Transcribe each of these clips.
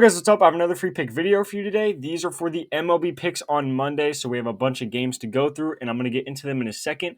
Hey guys, what's up? I have another free pick video for you today. These are for the MLB picks on Monday, so we have a bunch of games to go through, and I'm going to get into them in a second.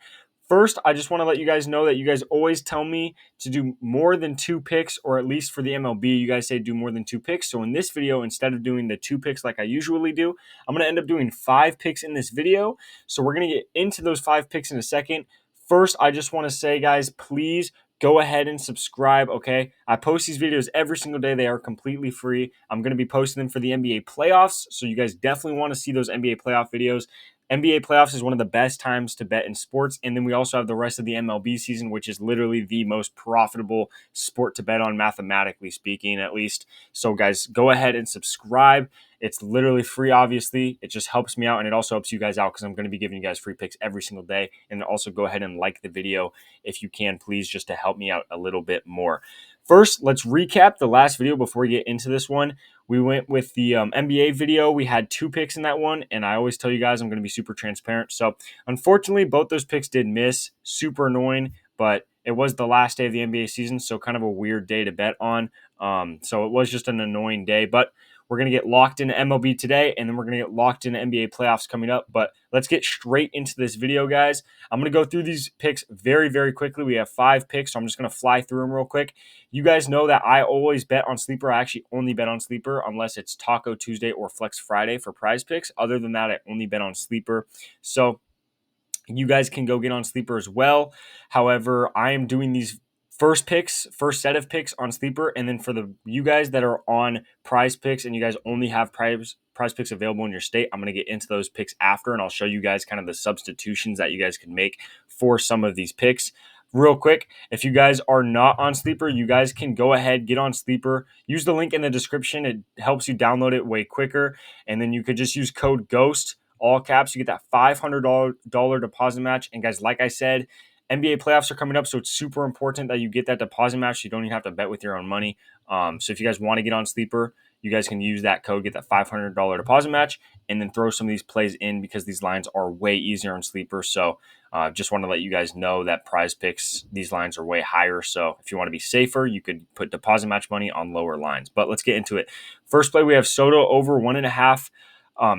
First, I just want to let you guys know that you guys always tell me to do more than 2 picks, or at least for the MLB, you guys say do more than 2 picks. So in this video, instead of doing the 2 picks like I usually do, I'm going to end up doing 5 picks in this video. So we're going to get into those 5 picks in a second. First, I just want to say, guys, please go ahead and subscribe, okay? I post these videos every single day. They are completely free. I'm going to be posting them for the NBA playoffs, so you guys definitely want to see those NBA playoff videos. NBA playoffs is one of the best times to bet in sports, and then we also have the rest of the MLB season, which is literally the most profitable sport to bet on, mathematically speaking, at least. So, guys, go ahead and subscribe. It's literally free, obviously. It just helps me out, and it also helps you guys out because I'm going to be giving you guys free picks every single day. And also go ahead and like the video if you can, please, just to help me out a little bit more. First, let's recap the last video before we get into this one. We went with the NBA video. We had 2 picks in that one, and I always tell you guys I'm going to be super transparent. So, unfortunately, both those picks did miss. Super annoying, but it was the last day of the NBA season, so kind of a weird day to bet on. So it was just an annoying day, but we're going to get locked into MLB today, and then we're going to get locked into NBA playoffs coming up. But let's get straight into this video, guys. I'm going to go through these picks very, very quickly. We have 5 picks, so I'm just going to fly through them real quick. You guys know that I always bet on Sleeper. I actually only bet on Sleeper unless it's Taco Tuesday or Flex Friday for Prizepicks. Other than that, I only bet on Sleeper. So you guys can go get on Sleeper as well. However, I am doing these first set of picks on Sleeper, and then for you guys that are on Prizepicks and you guys only have Prizepicks available in your state, I'm going to get into those picks after, and I'll show you guys kind of the substitutions that you guys can make for some of these picks. Real quick, if you guys are not on Sleeper, you guys can go ahead, get on Sleeper, use the link in the description. It helps you download it way quicker, and then you could just use code GHOST, all caps. You get that $500 deposit match. And guys, like I said, NBA playoffs are coming up, so it's super important that you get that deposit match. So you don't even have to bet with your own money. So if you guys want to get on Sleeper, you guys can use that code, get that $500 deposit match, and then throw some of these plays in because these lines are way easier on Sleeper. So just want to let you guys know that Prizepicks, these lines are way higher. So if you want to be safer, you could put deposit match money on lower lines. But let's get into it. First play, we have Soto over 1.5.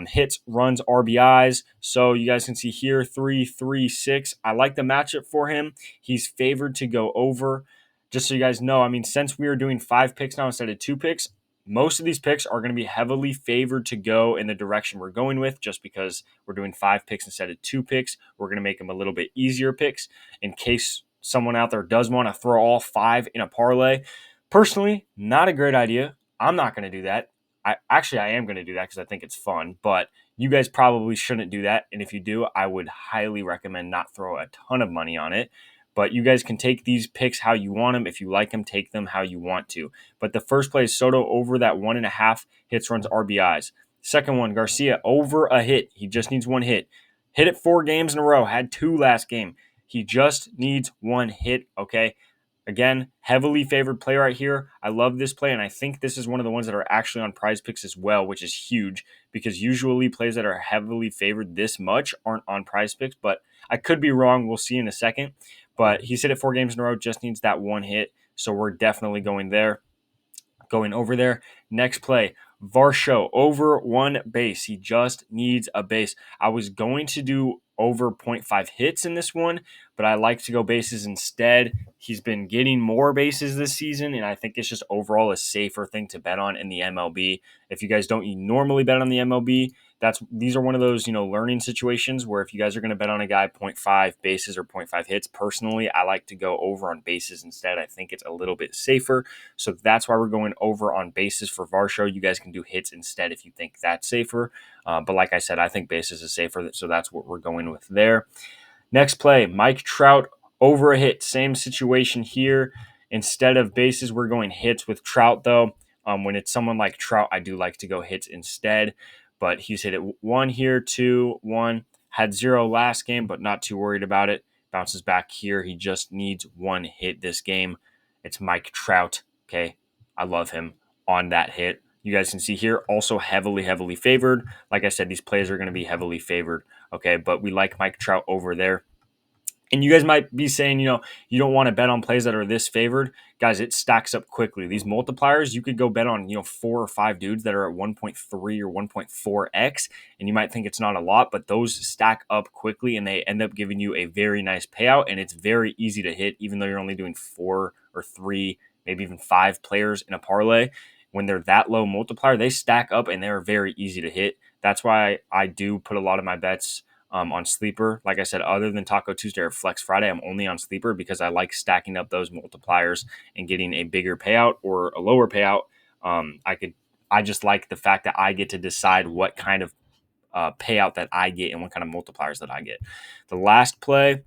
Hits, runs, RBIs. So you guys can see here 3, 3, 6. I like the matchup for him. He's favored to go over. Just so you guys know, I mean, since we are doing 5 picks now instead of 2 picks, most of these picks are going to be heavily favored to go in the direction we're going with, just because we're doing 5 picks instead of 2 picks. We're going to make them a little bit easier picks in case someone out there does want to throw all 5 in a parlay. Personally, not a great idea. I'm not going to do that. I am going to do that because I think it's fun, but you guys probably shouldn't do that. And if you do, I would highly recommend not throw a ton of money on it. But you guys can take these picks how you want them. If you like them, take them how you want to. But the first play is Soto over that 1.5 hits, runs, RBIs. Second one, Garcia over a hit. He just needs 1 hit. Hit it 4 games in a row. Had 2 last game. He just needs 1 hit, okay? Again, heavily favored play right here. I love this play, and I think this is one of the ones that are actually on Prizepicks as well, which is huge because usually plays that are heavily favored this much aren't on Prizepicks, but I could be wrong. We'll see in a second. But he's hit it 4 games in a row, just needs that 1 hit, so we're definitely going over there. Next play, Varsho over 1 base. He just needs a base. I was going to do over 0.5 hits in this one, but I like to go bases instead. He's been getting more bases this season, and I think it's just overall a safer thing to bet on in the MLB. If you guys don't normally bet on the MLB, these are one of those, learning situations where if you guys are going to bet on a guy 0.5 bases or 0.5 hits, personally, I like to go over on bases instead. I think it's a little bit safer. So that's why we're going over on bases for Varsho. You guys can do hits instead if you think that's safer. But like I said, I think bases is safer. So that's what we're going with there. Next play, Mike Trout over a hit. Same situation here. Instead of bases, we're going hits with Trout, though. When it's someone like Trout, I do like to go hits instead. But he's hit it 1 here, 2, 1. Had 0 last game, but not too worried about it. Bounces back here. He just needs 1 hit this game. It's Mike Trout. Okay, I love him on that hit. You guys can see here, also heavily, heavily favored. Like I said, these plays are going to be heavily favored. Okay, but we like Mike Trout over there. And you guys might be saying, you don't want to bet on plays that are this favored. Guys, it stacks up quickly. These multipliers, you could go bet on, 4 or 5 dudes that are at 1.3 or 1.4x. And you might think it's not a lot, but those stack up quickly and they end up giving you a very nice payout. And it's very easy to hit, even though you're only doing 4 or 3, maybe even 5 players in a parlay. When they're that low multiplier, they stack up and they're very easy to hit. That's why I do put a lot of my bets on Sleeper. Like I said, other than Taco Tuesday or Flex Friday, I'm only on Sleeper because I like stacking up those multipliers and getting a bigger payout or a lower payout. I just like the fact that I get to decide what kind of payout that I get and what kind of multipliers that I get. The last play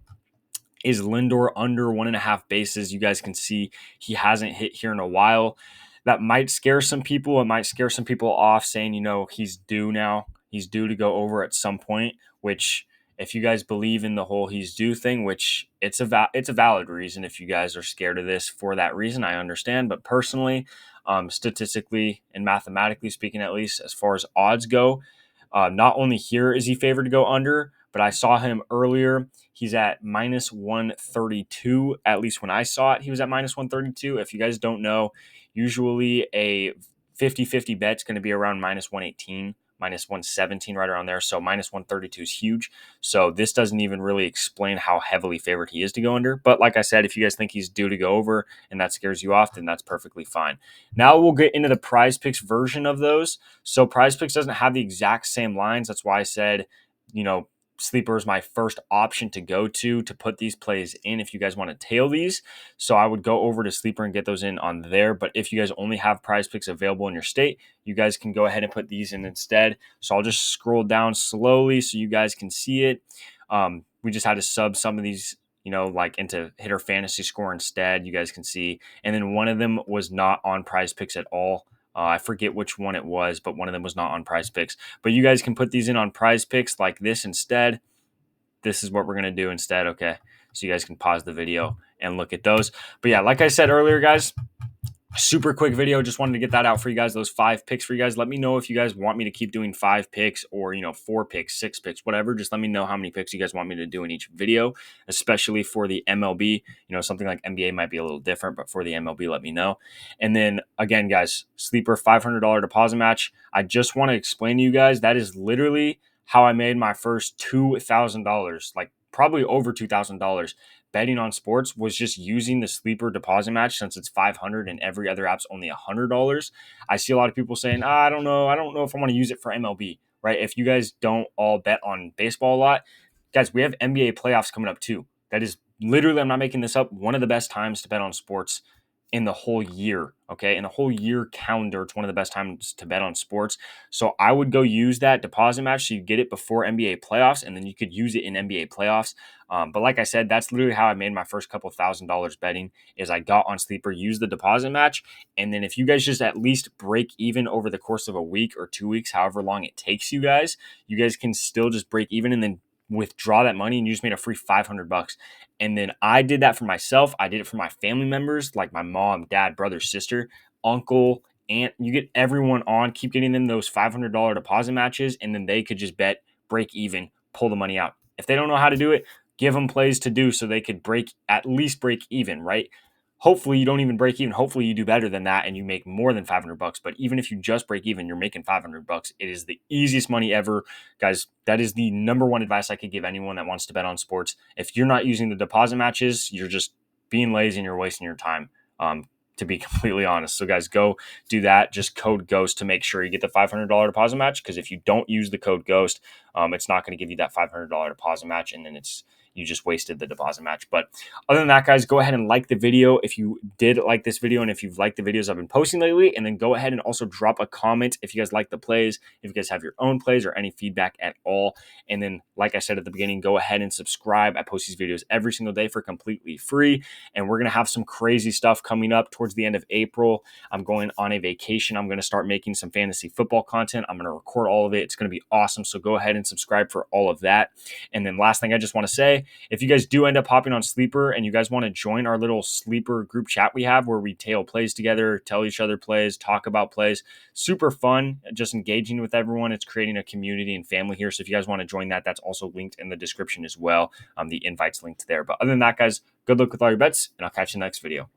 is Lindor under 1.5 bases. You guys can see he hasn't hit here in a while. That might scare some people. It might scare some people off saying, he's due now. He's due to go over at some point, which if you guys believe in the whole he's due thing, which it's a valid reason. If you guys are scared of this for that reason, I understand. But personally, statistically and mathematically speaking, at least as far as odds go, not only here is he favored to go under, but I saw him earlier. He's at minus 132. At least when I saw it, he was at minus 132. If you guys don't know, usually a 50-50 bet's going to be around minus 118, minus 117, right around there. So minus 132 is huge. So this doesn't even really explain how heavily favored he is to go under. But like I said, if you guys think he's due to go over and that scares you off, then that's perfectly fine. Now we'll get into the Prizepicks version of those. So Prizepicks doesn't have the exact same lines. That's why I said, Sleeper is my first option to go to put these plays in if you guys want to tail these. So I would go over to Sleeper and get those in on there. But if you guys only have Prizepicks available in your state, you guys can go ahead and put these in instead. So I'll just scroll down slowly so you guys can see it. We just had to sub some of these, like into hitter fantasy score instead. You guys can see. And then one of them was not on Prizepicks at all. I forget which one it was, but one of them was not on Prizepicks. But you guys can put these in on Prizepicks like this instead. This is what we're going to do instead, okay? So you guys can pause the video and look at those. But yeah, like I said earlier, guys, super quick video. Just wanted to get that out for you guys, those 5 picks for you guys. Let me know if you guys want me to keep doing 5 picks or, 4 picks, 6 picks, whatever. Just let me know how many picks you guys want me to do in each video, especially for the MLB. Something like NBA might be a little different, but for the MLB, let me know. And then again, guys, Sleeper $500 deposit match. I just want to explain to you guys that is literally how I made my first $2,000, like probably over $2,000 betting on sports, was just using the Sleeper deposit match since it's $500 and every other app's only $100. I see a lot of people saying, I don't know if I want to use it for MLB, right? If you guys don't all bet on baseball a lot, guys, we have NBA playoffs coming up too. That is literally, I'm not making this up, one of the best times to bet on sports in the whole year, okay? In the whole year calendar, it's one of the best times to bet on sports. So I would go use that deposit match so you get it before NBA playoffs, and then you could use it in NBA playoffs. But like I said, that's literally how I made my first couple $1,000 betting, is I got on Sleeper, used the deposit match, and then if you guys just at least break even over the course of a week or 2 weeks, however long it takes you guys can still just break even and then withdraw that money, and you just made a free $500. And then I did that for myself. I did it for my family members, like my mom, dad, brother, sister, uncle, aunt. You get everyone on, keep getting them those $500 deposit matches, and then they could just bet, break even, pull the money out. If they don't know how to do it, give them plays to do so they could at least break even, right? Hopefully you don't even break even. Hopefully you do better than that and you make more than $500. But even if you just break even, you're making $500. It is the easiest money ever. Guys, that is the number one advice I could give anyone that wants to bet on sports. If you're not using the deposit matches, you're just being lazy and you're wasting your time, to be completely honest. So guys, go do that. Just code GHOST to make sure you get the $500 deposit match, because if you don't use the code GHOST, it's not going to give you that $500 deposit match, and then you just wasted the deposit match. But other than that, guys, go ahead and like the video if you did like this video and if you've liked the videos I've been posting lately. And then go ahead and also drop a comment if you guys like the plays, if you guys have your own plays or any feedback at all. And then, like I said at the beginning, go ahead and subscribe. I post these videos every single day for completely free. And we're going to have some crazy stuff coming up towards the end of April. I'm going on a vacation. I'm going to start making some fantasy football content. I'm going to record all of it. It's going to be awesome. So go ahead and subscribe for all of that. And then last thing I just want to say, If you guys do end up hopping on Sleeper and you guys want to join our little Sleeper group chat we have where we tail plays together, tell each other plays, talk about plays, super fun, just engaging with everyone. It's creating a community and family here. So if you guys want to join that, that's also linked in the description as well. The invite's linked there. But other than that, guys, good luck with all your bets, and I'll catch you in the next video.